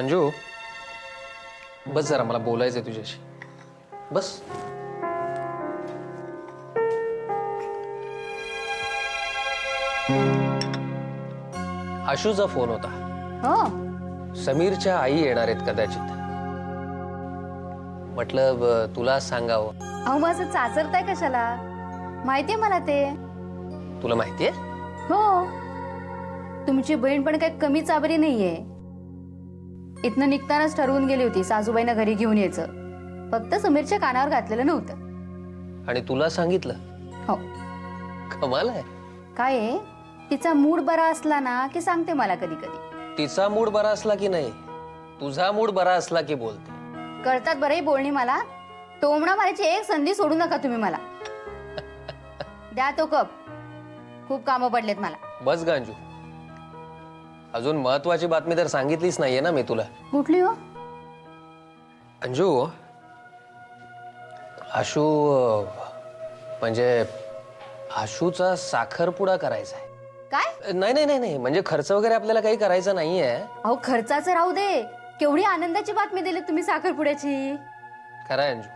अंजू, बस जरा, मला बोलायचंय तुझ्याशी. बस. आशूचा फोन होता. हो. समीरच्या आई येणार आहेत कदाचित. म्हटलं तुला सांगावं. अहो मग असं चाचरताय कशाला? माहितीये मला ते. तुला माहितीये? हो. तुमची बहीण पण काही कमी चाबरी नाहीये. इथनं निघतानाच ठरवून गेली होती सासूबाईंना घरी घेऊन यायचं. फक्त समीरच्या कानावर घातलेलं नव्हतं. आणि तुला सांगितलं? हो. कमाल आहे. काय आहे, तिचा मूड बरा असला ना की सांगते मला कधी कधी. तिचा मूड बरा असला की नाही, तुझा मूड बरा असला की बोलते. कळतात बरं ही बोलणी मला. टोमणा मारायची एक संधी सोडू नका तुम्ही मला. द्या तो कप. खूप कामं पडलेत मला. बस गांजू, अजून महत्वाची बातमी तर सांगितलीच नाहीये ना मी तुला. कुठली हो? अंजू, आशू म्हणजे आशूचा साखरपुडा करायचा आहे. काय? नाही नाही नाही नाही, म्हणजे खर्च वगैरे आपल्याला काही करायचा नाहीये. अहो खर्चाचं राहू दे. केवढी आनंदाची बातमी दिली तुम्ही साखरपुड्याची. खरं आहे अंजू,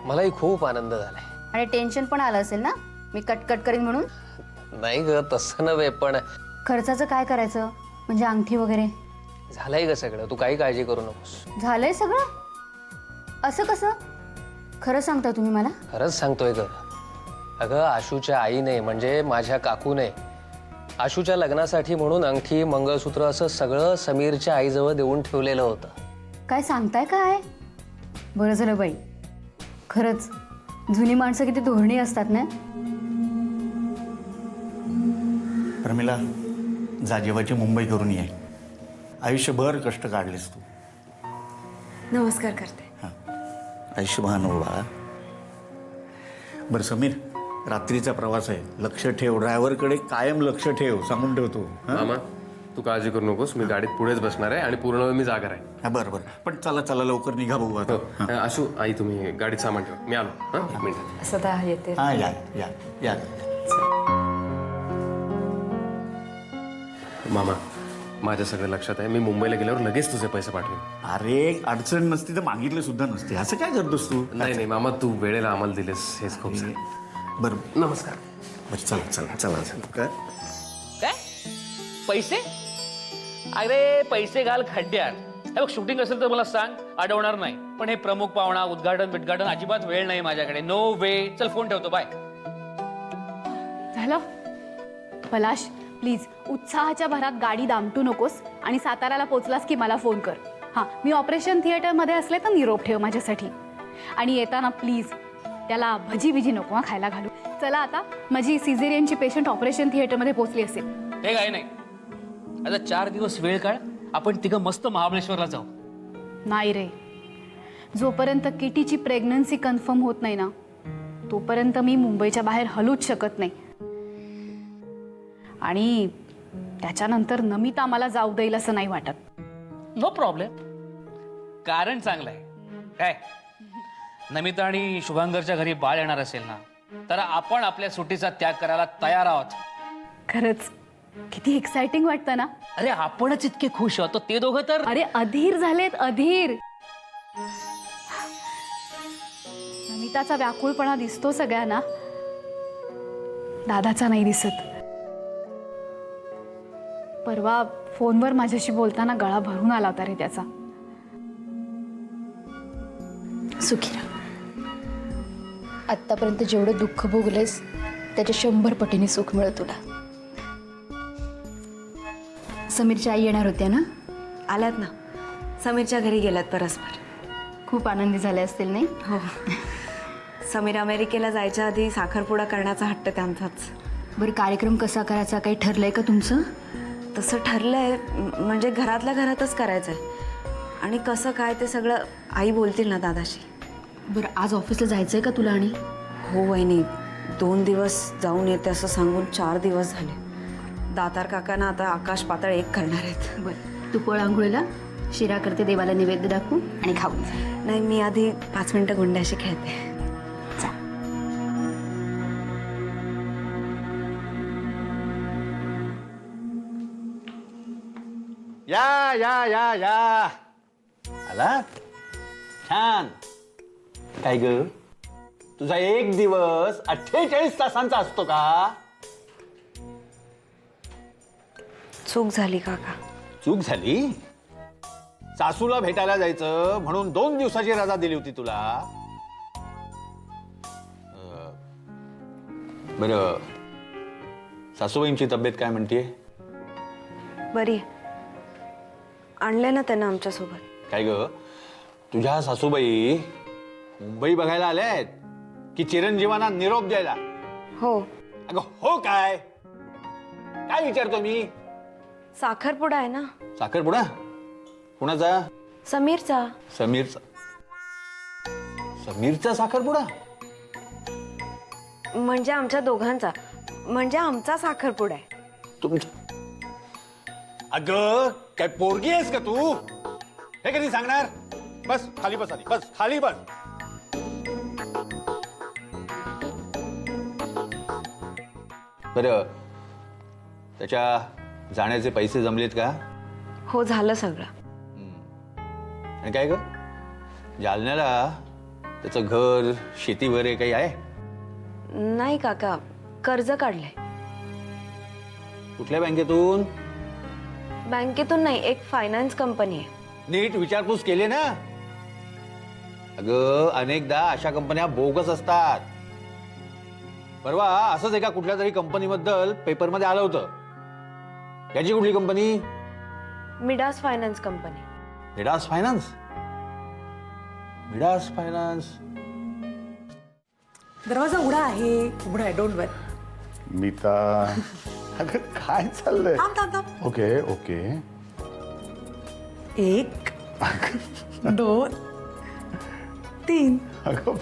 मलाही खूप आनंद झालाय. आणि टेन्शन पण आलं असेल ना मी कटकट करीन म्हणून. नाही ग, तसं नव्हे, पण खर्चाचं काय करायचं म्हणजे अंगठी वगैरे? झालंय ग सगळं, तू काही काळजी करू नकोस. झालंय सगळं? असं कसं? खरं सांगता तुम्ही मला? खरंच सांगतोय ग. अगं आशूच्या आईने म्हणजे माझ्या काकूने आशूच्या लग्नासाठी म्हणून अंगठी, मंगळसूत्र असं सगळं समीरच्या आईजवळ देऊन ठेवलेलं होतं. काय सांगताय काय? बरं झालं बाई. खरंच जुनी माणसं किती धोरणी असतात ना. प्रमिला, जा जेवायची मुंबई करून ये. आयुष्यभर कष्ट काढलेस तू. नमस्कार करते. हां, आयुष्यभर नको बाळा. बरं समीर, रात्रीचा प्रवास आहे, लक्ष ठेव. ड्रायव्हरकडे कायम लक्ष ठेव, सांगून ठेवतो. मामा, तू काळजी करू नकोस. मी गाडीत पुढेच बसणार आहे आणि पूर्ण वेळ मी जागा आहे. हां बरं बरं, पण चला चला लवकर निघा बघू आता. हां आशू, आई तुम्ही गाडीत सामान ठेवा, मी आलो. हां, एक मिनिट. सदा येते. हां, या या या. मामा, माझ्या सगळं लक्षात आहे. मी मुंबईला गेल्यावर लगेच तुझे पैसे पाठवेन. अरे अडचण नसती तर मागितले सुद्धा नसते. असं काय करतोस तू? नाही नाही मामा, तू वेळेला आम्हाला दिलेस हेच खूप झालं. बरं नमस्कार. बरं, चला चला चला. काय काय पैसे? अरे पैसे घाल खड्ड्यात. हे बघ, शूटिंग असेल तर मला सांग, अडवणार नाही. पण हे प्रमुख पाहुणा, उद्घाटन अजिबात वेळ नाही माझ्याकडे. नो वे. चल फोन ठेवतो, बाय. झालं? पलाश, प्लीज उत्साहाच्या भरात गाडी दामटू नकोस आणि साताऱ्याला पोचलास की मला फोन कर. हां, मी ऑपरेशन थिएटरमध्ये असले तर निरोप ठेव माझ्यासाठी. आणि येताना प्लीज त्याला भजी बिजी नको हा खायला घालू. चला आता, माझी सिझेरियनची पेशंट ऑपरेशन थिएटरमध्ये पोचली असेल. हे काय नाही, आता 4 दिवस वेळ काढ. आपण तिघं मस्त महाबळेश्वरला जाऊ. नाही रे, जोपर्यंत किटीची प्रेग्नन्सी कन्फर्म होत नाही ना तोपर्यंत मी मुंबईच्या बाहेर हलूच शकत नाही. आणि त्याच्यानंतर नमिता मला जाऊ देईल असं नाही वाटत. No problem. कारण चांगलं आहे. काय, नमिता आणि शुभांगरच्या घरी बाळ येणार असेल ना, तर आपण आपल्या सुट्टीचा त्याग करायला तयार आहोत. खरंच किती एक्साइटिंग वाटतं ना. अरे आपणच इतके खुश होतो, ते दोघं तर. अरे अधीर झालेत, अधीर. नमिताचा व्याकुळपणा दिसतो सगळ्यांना, दादाचा नाही दिसत. परवा फोनवर माझ्याशी बोलताना गळा भरून आला होता रे त्याचा. सुखी राहा. आत्तापर्यंत जेवढं दुःख भोगलेस त्याच्या 100 पटीने सुख मिळत तुला. समीरच्या आई येणार होत्या ना? आल्यात ना, समीरच्या घरी गेल्यात परस्पर. खूप आनंदी झाले असतील नाही? हो. समीर अमेरिकेला जायच्या आधी साखरपुडा करण्याचा हट्ट त्यांचाच. बरं, कार्यक्रम कसा करायचा काही ठरलंय का तुमचं? तसं ठरलंय, म्हणजे घरातल्या घरातच करायचं आहे. आणि कसं काय ते सगळं आई बोलतील ना दादाशी. बरं, आज ऑफिसला जायचंय का तुला? आणि हो वहिनी, 2 दिवस जाऊन येते असं सांगून 4 दिवस झाले. दातार काकांना आता आकाश पाताळ एक करणार आहेत. बरं, तू पळ आंघोळीला. शिरा करते, देवाला नैवेद्य दाखवू आणि खाऊन जा. नाही, मी आधी 5 मिनिटं गुंड्याशी खेळते. या या या या आला छान. काय ग तुझा एक दिवस 48 तासांचा असतो का? चूक झाली काका. चूक झाली. सासूला भेटायला जायचं म्हणून 2 दिवसाची रजा दिली होती तुला. बरं सासूबाईंची तब्येत काय म्हणते? बरी आणले ना त्यांना आमच्यासोबत. काय ग तुझ्या सासूबाई मुंबई बघायला आल्यात की चिरंजीवांना निरोप द्यायला? हो. अगं हो काय काय विचारतो मी? साखरपुडा आहे ना. साखरपुडा कुणाचा? समीरचा. समीरचा. समीरचा साखरपुडा? म्हणजे आमच्या दोघांचा. म्हणजे आमचा साखरपुडा आहे. तुमचा? अगं काय पोरगी आहेस का तू? हे कधी सांगणार? बस खाली बस आधी. बस खाली बस. बरं त्याच्या जाण्याचे पैसे जमलेत का? हो झालं सगळं. आणि काय ग जालन्याला त्याचं घर शेती वगैरे काही आहे? नाही काका कर्ज काढलंय. कुठल्या बँकेतून? बँकेतून नाही, एक फायनान्स कंपनी आहे. नीट विचारपूस केली ना? अगं अनेकदा अशा कंपन्या बोगस असतात. परवा असंच एका कुठल्या तरी कंपनीबद्दल पेपरमध्ये आलं होतं. याची कुठली company? Midas finance company. Midas finance. Midas finance. दरवाजा उघडा आहे डोंट वरी. मीता अगं काय चाललंय? थांब. Okay okay. 1 2 3. अगं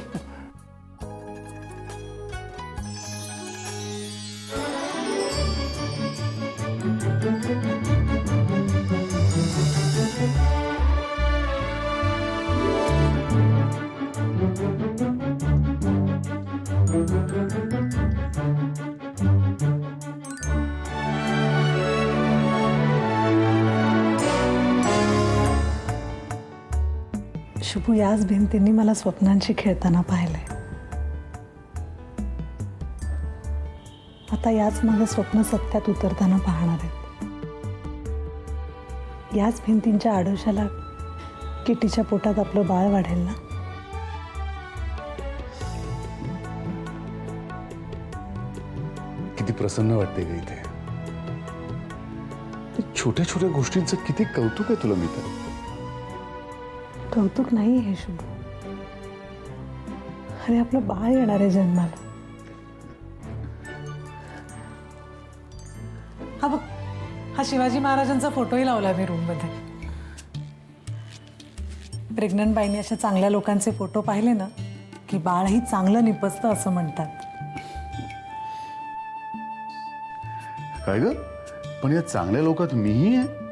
शुभू, याच भिंतींनी मला स्वप्नांशी खेळताना पाहिलंय. आता याच माझं स्वप्न सत्यात उतरताना पाहणार आहेत. याच भिंतींच्या आडोशाला किटीच्या पोटात आपलं बाळ वाढेल ना. किती प्रसन्न वाटते ग इथे. छोट्या छोट्या गोष्टींचं किती कौतुक आहे तुला मीता. कौतुक नाही हे शुभू. अरे आपलं बाळ येणार आहे जन्माला. हा बघ, हा शिवाजी महाराजांचा फोटोही लावला मी रूम मध्ये. प्रेग्नंट बाईने अशा चांगल्या लोकांचे फोटो पाहिले ना की बाळही चांगलं निपजतं असं म्हणतात. काय ग पण या चांगल्या लोकात मीही आहे.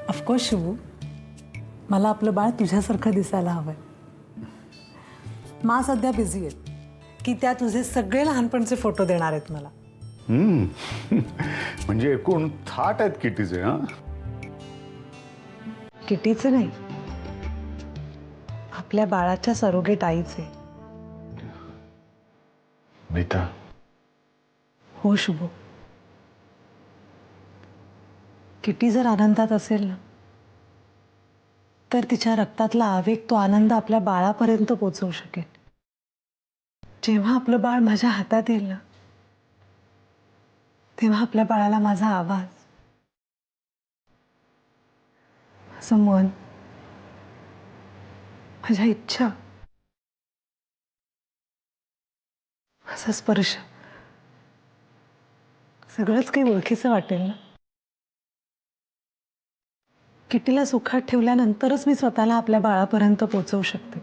ऑफकोर्स शिवू, मला आपलं बाळ तुझ्यासारखं दिसायला हवंय. मा सध्या बिझी आहेत की त्या तुझे सगळे लहानपणचे फोटो देणार आहेत मला. म्हणजे एकूण थाट आहेत किटीचे. हा किटीचे नाही, आपल्या बाळाच्या सरोगेट आईचे. मीता. हो शुभो, किटी जर आनंदात असेल ना तर तिच्या रक्तातला आवेग, तो आनंद आपल्या बाळापर्यंत पोचवू शकेल. जेव्हा आपलं बाळ माझ्या हातात येईल ना तेव्हा आपल्या बाळाला माझा आवाज, माझं मन, माझ्या इच्छा, माझा स्पर्श सगळंच काही ओळखीचं वाटेल ना. किटीला सुखात ठेवल्यानंतरच मी स्वतःला आपल्या बाळापर्यंत पोहोचवू शकते.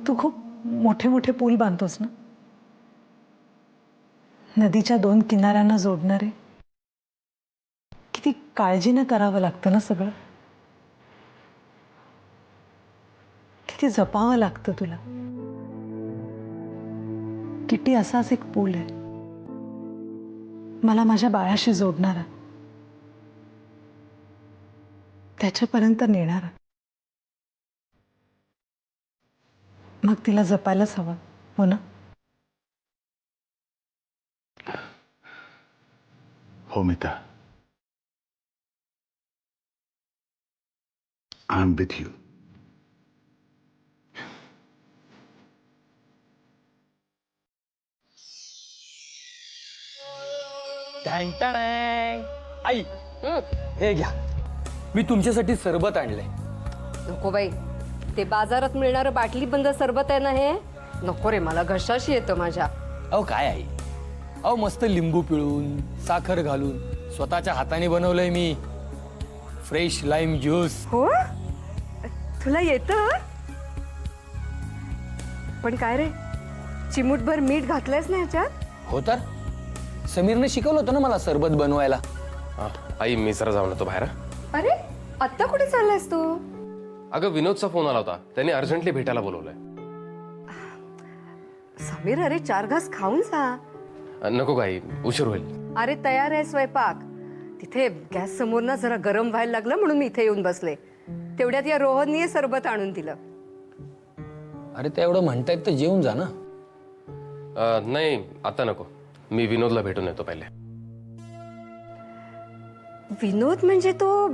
तू खूप मोठे मोठे पूल बांधतोस ना, नदीच्या 2 किनाऱ्यांना जोडणारे. किती काळजीनं करावं लागतं ना सगळं. किती जपावं लागतं तुला. किटी असाच एक पूल आहे. मला माझ्या बाळाशी जोडणारा, त्याच्यापर्यंत नेणारा. मग तिला जपायलाच हवं, हो ना? हो मिता, आय एम विथ यू. आई हे घ्या, मी तुमच्यासाठी सरबत आणलंय. नको बाई, ते बाजारात मिळणारं बाटली बंद सरबत आहे ना हे. नको रे, मला घशाशी येतं माझ्या. अहो काय आई, अहो मस्त लिंबू पिळून साखर घालून स्वतःच्या हाताने बनवलंय मी. Fresh lime juice. हो, तुला येतं? पण काय रे, चिमूटभर मीठ घातलंयस ना ह्याच्यात? हो तर समीरने शिकवलं होतं ना मला सरबत बनवायला. आई मी जरा जाऊन येतो बाहेर हं? अरे आत्ता कुठे चाललायस तू? अगं विनोदचा फोन आला होता, त्यांनी अर्जंटली भेटायला बोलवलंय. समीर, अरे 4 घास खाऊन जा. नको काही उशीर होईल. अरे तयार आहे स्वयंपाक. तिथे गॅस समोर ना जरा गरम व्हायला लागलं म्हणून मी इथे येऊन बसले. तेवढ्यात या रोहनने सरबत आणून दिलं. अरे ते एवढं म्हणतायत तर जेवून जा ना. नाही आता नको, मी विनोदला भेटून येतो पहिले. विनोद म्हणजे तो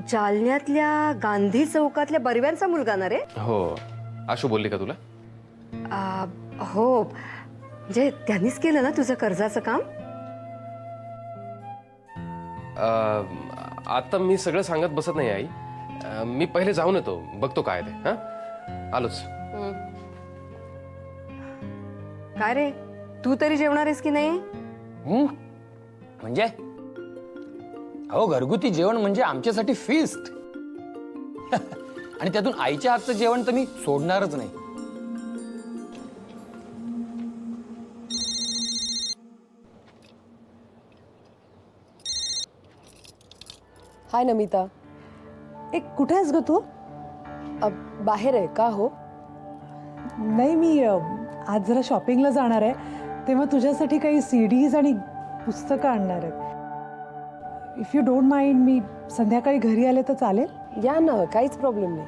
जालन्यातल्या गांधी चौकातल्या बर्व्यांचा मुलगा ना रे? हो, आशू बोलली का तुला? हो, म्हणजे त्यांनीच केलं ना तुझं कर्जाचं काम? आता मी सगळं सांगत बसत नाही आई. मी पहिले जाऊन येतो, बघतो काय ते. हा, आलोच. काय रे, तू तरी जेवणार आहेस की नाही? म्हणजे अहो घरगुती जेवण म्हणजे आमच्यासाठी फीस्ट. आणि त्यातून आईच्या हातचं जेवण तर मी सोडणारच नाही. हाय नमिता. एक कुठे आहेस ग तू? बाहेर आहे का हो? नाही, मी आज जरा शॉपिंगला जाणार आहे, तेव्हा तुझ्यासाठी काही CDs आणि पुस्तकं आणणार आहेत. इफ यू डोंट माइंड, मी संध्याकाळी घरी आले तर चालेल? या ना, काहीच प्रॉब्लेम नाही.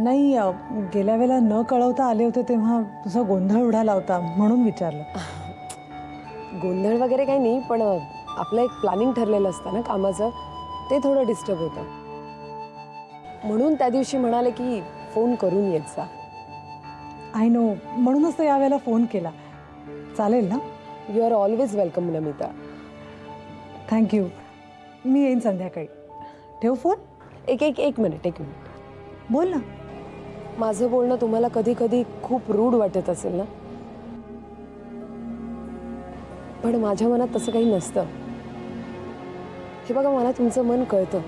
नाही, गेल्या वेळेला न कळवता आले होते तेव्हा तुझा गोंधळ उडाला होता म्हणून विचारलं. गोंधळ वगैरे काही नाही, पण आपलं एक प्लॅनिंग ठरलेलं असतं ना कामाचं, ते थोडं डिस्टर्ब होतं. म्हणून त्या दिवशी म्हणाले की फोन करून येत जा. आय नो, म्हणूनच तर यावेळेला फोन केला. चालेल ना? You are always welcome Namita. Thank you. मी येईन संध्याकाळी. ठेव फोन. एक मिनिट. बोल ना. माझं बोलणं तुम्हाला कधी कधी खूप रूढ वाटत असेल ना, पण माझ्या मनात तसं काही नसतं. हे बघा, मला तुमचं मन कळतं.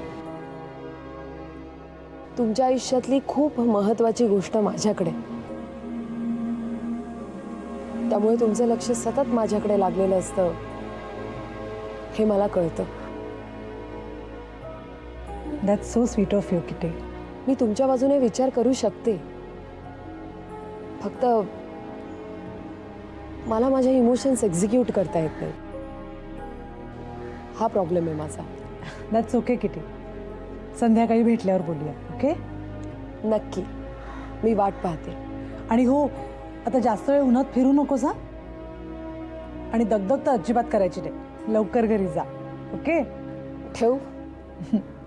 तुमच्या आयुष्यातली खूप महत्वाची गोष्ट माझ्याकडे, त्यामुळे तुमचं लक्ष सतत माझ्याकडे लागलेलं असतं हे मला कळतं. That's so sweet of you Kitty. मी तुमच्या बाजूने विचार करू शकते, फक्त मला माझे इमोशन्स एक्झिक्यूट करता येत नाही. हा प्रॉब्लेम आहे माझा. That's okay kitty. संध्याकाळी भेटल्यावर बोलूया. ओके? नक्की, मी वाट पाहते. आणि हो, आता जास्त वेळ उन्हात फिरू नकोस हा. आणि दगदग तर अजिबात करायची नाही. लवकर घरी जा. ओके? ठेवू?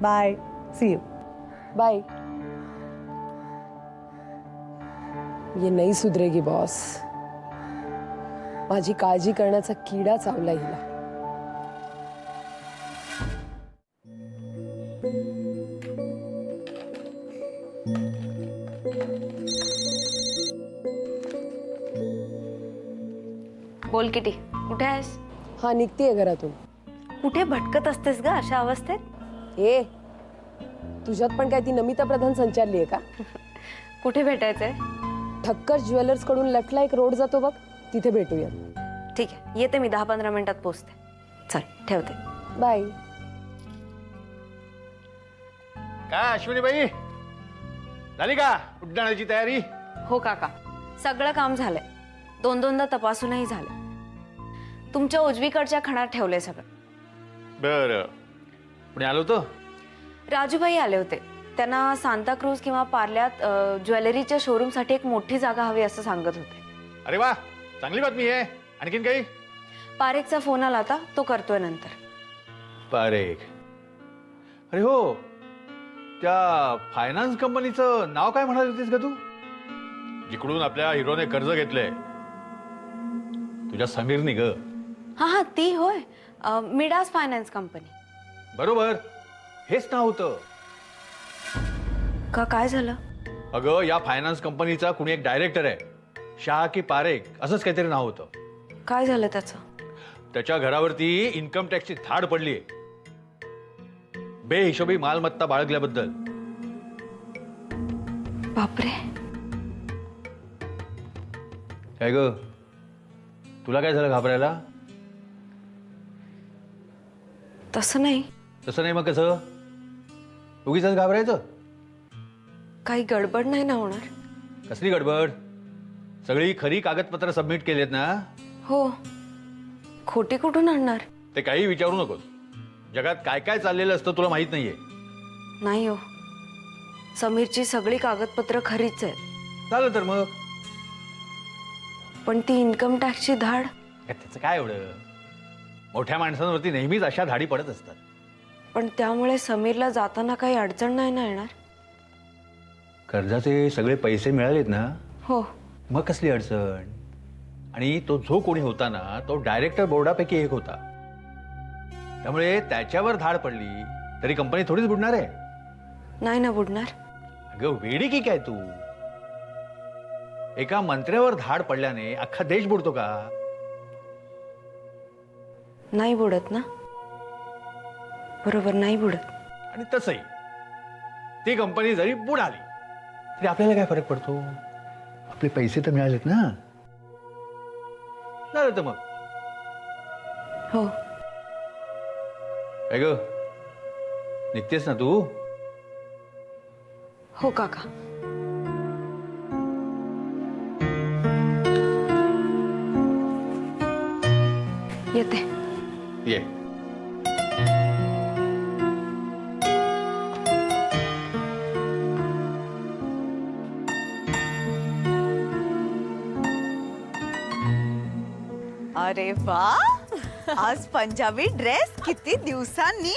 बाय. See you. बाय. ये नहीं सुधरेगी बॉस. माझी काळजी करण्याचा किडा चावला हिला. बोल किटी, कुठे आहेस? हा, निघतीये घरातून. कुठे भटकत असतेस ग अशा अवस्थेत? ए, तुझ्यात पण काय ती नमिता प्रधान संचारली आहे का? कुठे भेटायचंय? ठक्कर ज्वेलर्स कडून लेफ्टला एक रोड जातो बघ, तिथे भेटूया. ठीक आहे, येते मी. 10-15 मिनिटात पोहोचते. चल, ठेवते. बाय. काय अश्विनीबाई, झाली का उड्डाणाची तयारी? हो काका, सगळं काम झालंय. 2-2दा तपासूनही झालं. तुमच्या उजवीकडच्या खणात ठेवलंय सगळं. बर पुणे आलो होतं. राजूबाई आले होते. त्यांना सांताक्रूज किंवा पार्ल्यात ज्वेलरीच्या शोरूमसाठी एक मोठी जागा हवी असं सांगत होते. अरे वा, चांगली बातमी आहे. आणखीन काही? पारेखचा फोन आला होता, तो करतोय नंतर. पारेख? अरे हो, त्या फायनान्स कंपनीचं नाव काय म्हणाल होतीस का तू? जिकडून आपल्या हिरोने कर्ज घेतलंय, तुझ्या समीरनी ग. हा, ती होय. Midas finance company. बरोबर, हेच नाव होतं. का काय झालं? अगं, या फायनान्स कंपनीचा कुणी एक डायरेक्टर आहे, शाह की पारेख असंच काहीतरी नाव होतं. काय झालं त्याचं? त्याच्या घरावरती इन्कम टॅक्सची थाड पडलीये, बेहिशोबी मालमत्ता बाळगल्याबद्दल. बापरे. काय ग, तुला काय झालं घाबरायला? तसं नाही. तसं नाही मग कसं? उगीच घाबरायचं? काही गडबड नाही ना होणार? कसली गडबड? सगळी खरी कागदपत्र सबमिट केलेत ना? हो. खोटी कुठून आणणार? ते काही विचारू नकोस. जगात काय काय चाललेलं असतं तुला माहित नाहीये. नाही हो, समीरची सगळी कागदपत्र खरीच आहेत. झालं तर मग. पण ती इन्कम टॅक्सची धाड. त्याचं काय एवढं? मोठ्या माणसांवरती नेहमीच अशा धाडी पडत असतात. पण त्यामुळे समीरला जाताना काही अडचण नाही ना येणार? कर्जाचे सगळे पैसे मिळालेत ना? हो. मग कसली अडचण? आणि तो जो कोणी होता ना, तो डायरेक्टर बोर्डापैकी एक होता. त्यामुळे त्याच्यावर धाड पडली तरी कंपनी थोडीच बुडणार आहे. नाही ना बुडणार. अगं वेडी की काय तू? एका मंत्र्यावर धाड पडल्याने अख्खा देश बुडतो का? नाही बुडत ना? बरोबर, नाही बुडत. आणि तसंही ती कंपनी जरी बुडाली तरी आपल्याला काय फरक पडतो? आपले पैसे तर मिळालेत ना? झालं तर मग. हो. काय ग, निघतेस ना तू? हो काका. येते. ये. अरे वा, आज पंजाबी ड्रेस किती दिवसांनी.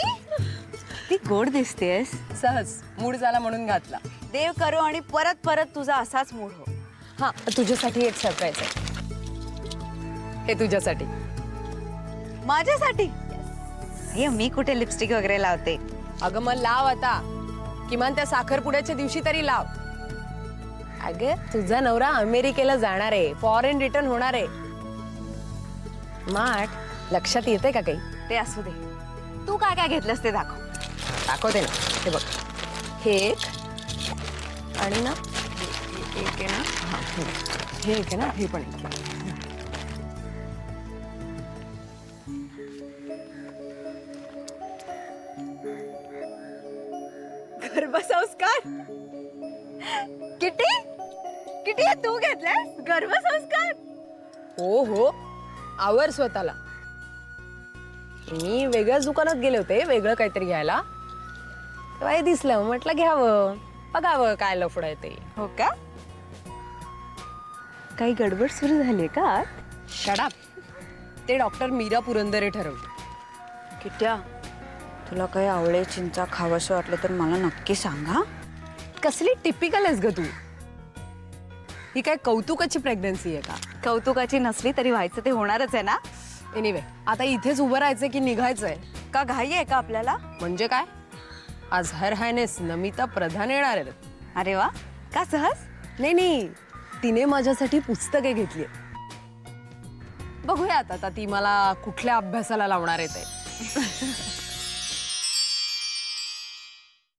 ती गोड दिसतेस. सहज मूड झाला म्हणून घातला. देव करो आणि परत परत तुझा असाच मूड हो. हा, तुझ्यासाठी एक सरप्राईज आहे. हे तुझ्यासाठी. माझ्यासाठी? हे मी कुठे लिपस्टिक वगैरे लावते. अगं मग लाव आता, किमान त्या साखरपुड्याच्या दिवशी तरी लाव. अगं तुझा नवरा अमेरिकेला जाणार आहे, फॉरेन रिटर्न होणार आहे. माठ, लक्षात येते का काही? ते असू दे, तू काय काय घेतलंस ते दाखव. दाखवते ना. हे बघ, हे एक आणि ना एक आहे ना. हा, हे एक आहे ना, हे पण एक. गर्भसंस्कार? किती किती हे तू घेतलंस गर्भसंस्कार? हो हो, आवर स्वतःला. मी वेगळ्याच दुकानात गेले होते वेगळं काहीतरी घ्यायला, तेव्हा हे दिसलं, म्हटलं घ्यावं, बघावं काय लफडं आहे ते. हो का? काही गडबड सुरू झाली का? शडाप. ते डॉक्टर मीरा पुरंदरे ठरवलं. किट्या, तुला काही आवळे चिंचा खावंसं वाटलं तर मला नक्की सांगा. कसली टिपिकल आहेस ग तू. ही काय कौतुकाची प्रेग्नन्सी आहे का? कौतुकाची नसली तरी व्हायचं ते होणारच आहे ना. एनिवे, आता इथेच उभं राहायचंय की निघायचंय? का घाई आहे का आपल्याला? म्हणजे काय, आज हर हायनेस नमिता प्रधान येणार आहेत. अरे वा, का सहज? नाही नाही, तिने माझ्यासाठी पुस्तके घेतली. बघूया आता ती मला कुठल्या अभ्यासाला लावणार आहे ते.